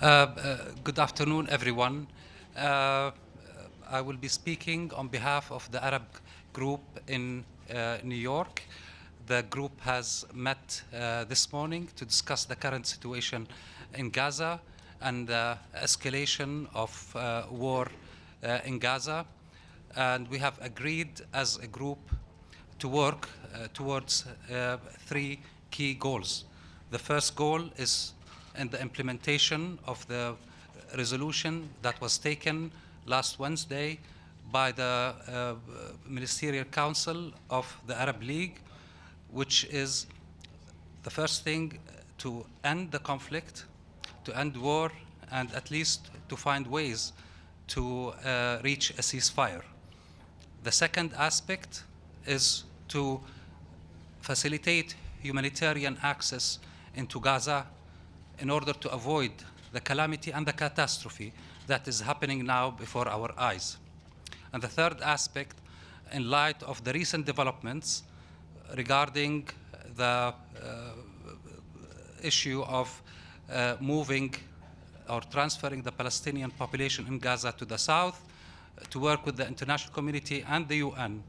Good afternoon, everyone. Uh, I will be speaking on behalf of the Arab group in New York. The group has met this morning to discuss the current situation in Gaza and the escalation of war in Gaza. And we have agreed as a group to work towards three key goals. The first goal is in the implementation of the resolution that was taken last Wednesday by the Ministerial Council of the Arab League, which is the first thing to end the conflict, to end war, and at least to find ways to reach a ceasefire. The second aspect is to facilitate humanitarian access into Gaza in order to avoid the calamity and the catastrophe that is happening now before our eyes. And the third aspect, in light of the recent developments regarding the issue of moving or transferring the Palestinian population in Gaza to the south, to work with the international community and the UN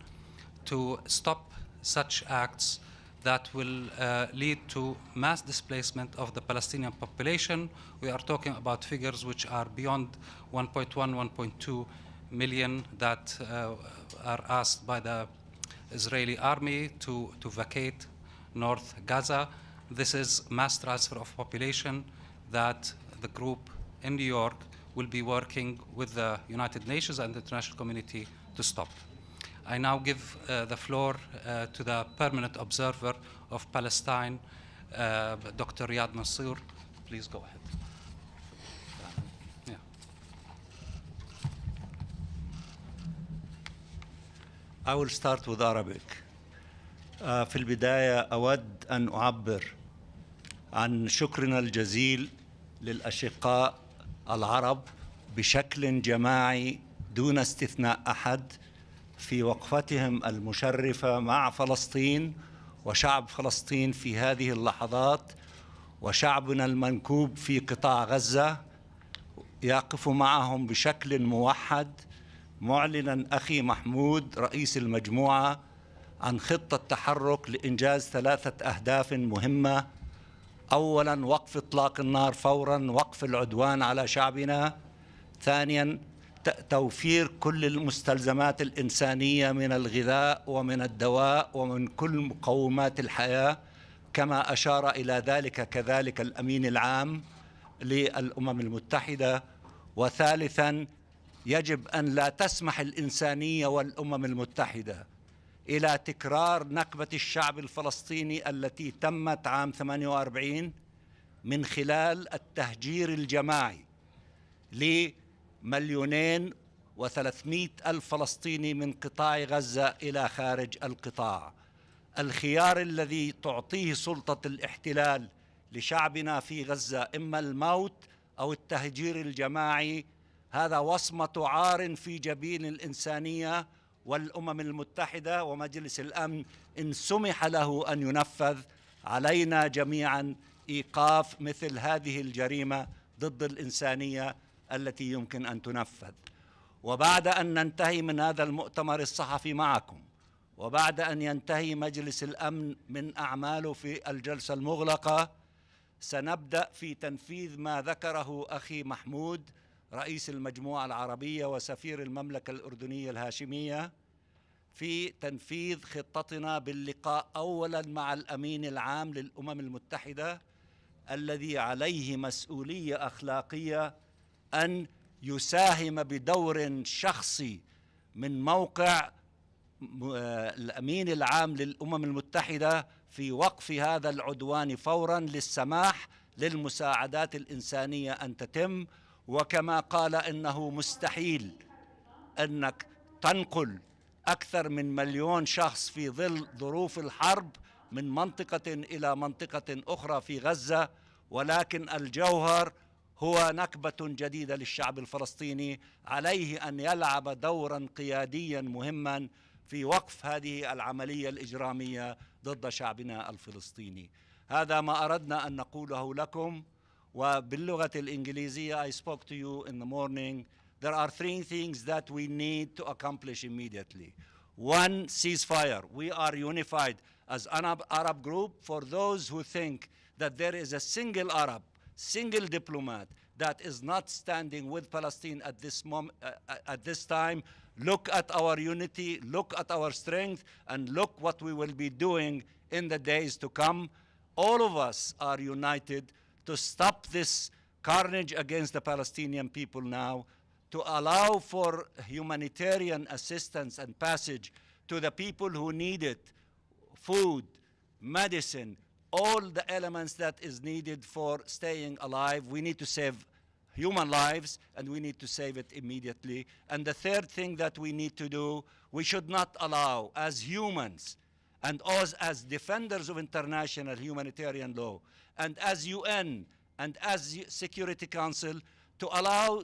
to stop such acts that will lead to mass displacement of the Palestinian population. We are talking about figures which are beyond 1.1, 1.2 million that are asked by the Israeli army to vacate North Gaza. This is mass transfer of population that the group in New York will be working with the United Nations and the international community to stop. I now give the floor to the permanent observer of Palestine, Dr. Riyad Mansour. Please go ahead. I will start with Arabic. في البداية أود أن أعبر عن شكرنا الجزيل للأشقاء العرب بشكل جماعي دون استثناء أحد في وقفتهم المشرفة مع فلسطين وشعب فلسطين في هذه اللحظات، وشعبنا المنكوب في قطاع غزة يقف معهم بشكل موحد، معلنا أخي محمود رئيس المجموعة عن خطة تحرك لإنجاز 3 أهداف مهمة. أولاً وقف إطلاق النار فوراً، وقف العدوان على شعبنا. ثانياً توفير كل المستلزمات الإنسانية من الغذاء ومن الدواء ومن كل مقومات الحياة، كما أشار إلى ذلك كذلك الأمين العام للأمم المتحدة. وثالثاً يجب أن لا تسمح الإنسانية والأمم المتحدة إلى تكرار نكبة الشعب الفلسطيني التي تمت عام 48 من خلال التهجير الجماعي ل2,300,000 فلسطيني من قطاع غزة إلى خارج القطاع. الخيار الذي تعطيه سلطة الاحتلال لشعبنا في غزة إما الموت أو التهجير الجماعي، هذا وصمة عار في جبين الإنسانية والأمم المتحدة ومجلس الأمن. إن سمح له أن ينفذ، علينا جميعاً إيقاف مثل هذه الجريمة ضد الإنسانية التي يمكن أن تنفذ. وبعد أن ننتهي من هذا المؤتمر الصحفي معكم، وبعد أن ينتهي مجلس الأمن من أعماله في الجلسة المغلقة، سنبدأ في تنفيذ ما ذكره أخي محمود رئيس المجموعة العربية وسفير المملكة الأردنية الهاشمية في تنفيذ خطتنا باللقاء أولاً مع الأمين العام للأمم المتحدة الذي عليه مسؤولية أخلاقية أن يساهم بدور شخصي من موقع الأمين العام للأمم المتحدة في وقف هذا العدوان فوراً للسماح للمساعدات الإنسانية أن تتم. وكما قال إنه مستحيل أنك تنقل أكثر من 1,000,000 شخص في ظل ظروف الحرب من منطقة إلى منطقة أخرى في غزة، ولكن الجوهر هو نكبة جديدة للشعب الفلسطيني. عليه أن يلعب دوراً قيادياً مهماً في وقف هذه العملية الإجرامية ضد شعبنا الفلسطيني. هذا ما أردنا أن نقوله لكم، وباللغة الإنجليزية, I spoke to you in the morning. There are three things that we need to accomplish immediately. One, ceasefire. We are unified as an Arab group. For those who think that there is a single Arab, single diplomat that is not standing with Palestine at this time, look at our unity, look at our strength, and look what we will be doing in the days to come. All of us are united to stop this carnage against the Palestinian people now, to allow for humanitarian assistance and passage to the people who need it, food, medicine, all the elements that is needed for staying alive. We need to save human lives, and we need to save it immediately. And the third thing that we need to do, we should not allow, as humans, and as defenders of international humanitarian law, and as UN, and as Security Council, to allow,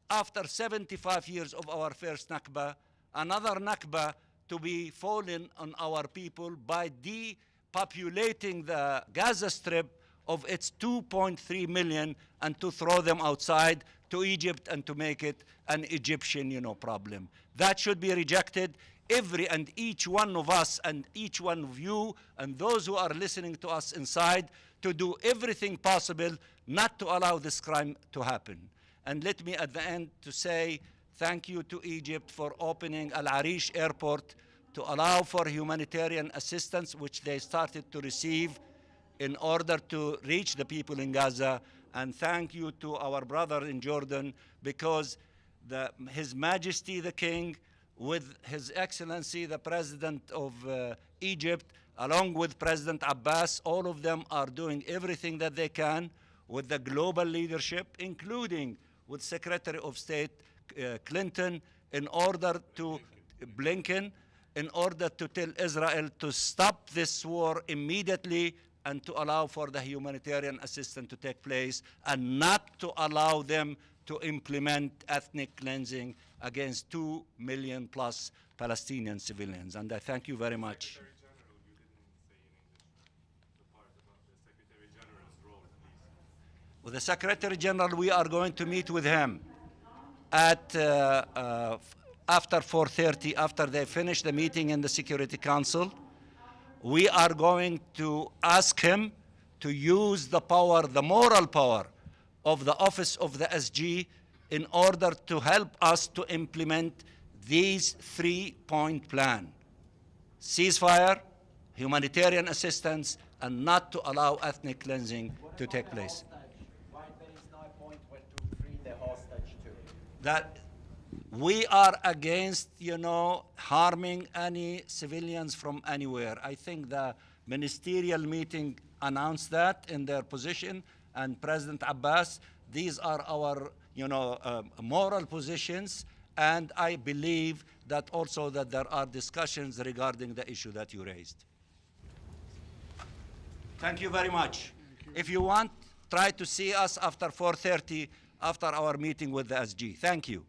after 75 years of our first Nakba, another Nakba to be fallen on our people by depopulating the Gaza Strip of its 2.3 million and to throw them outside to Egypt and to make it an Egyptian, problem. That should be rejected. Every and each one of us and each one of you and those who are listening to us inside to do everything possible not to allow this crime to happen. And let me at the end to say thank you to Egypt for opening Al Arish Airport to allow for humanitarian assistance, which they started to receive in order to reach the people in Gaza. And thank you to our brother in Jordan, because His Majesty the King, with His Excellency the President of Egypt, along with President Abbas, all of them are doing everything that they can with the global leadership, including with Secretary of State Clinton, in order to Blinken, in order to tell Israel to stop this war immediately and to allow for the humanitarian assistance to take place, and not to allow them to implement ethnic cleansing against 2 million plus Palestinian civilians. And I thank you very much. Secretary General, you didn't say in English the part about the Secretary General's role, please. With the Secretary General, we are going to meet with him at after 4:30, after they finish the meeting in the Security Council. We are going to ask him to use the power, the moral power of the office of the SG in order to help us to implement these 3-point plan: ceasefire, humanitarian assistance, and not to allow ethnic cleansing to take place. Why there is no point where to free the hostage too? That we are against, harming any civilians from anywhere. I think the ministerial meeting announced that in their position, and President Abbas, these are our, moral positions, and I believe that also that there are discussions regarding the issue that you raised. Thank you very much. If you want, try to see us after 4:30, after our meeting with the SG. Thank you.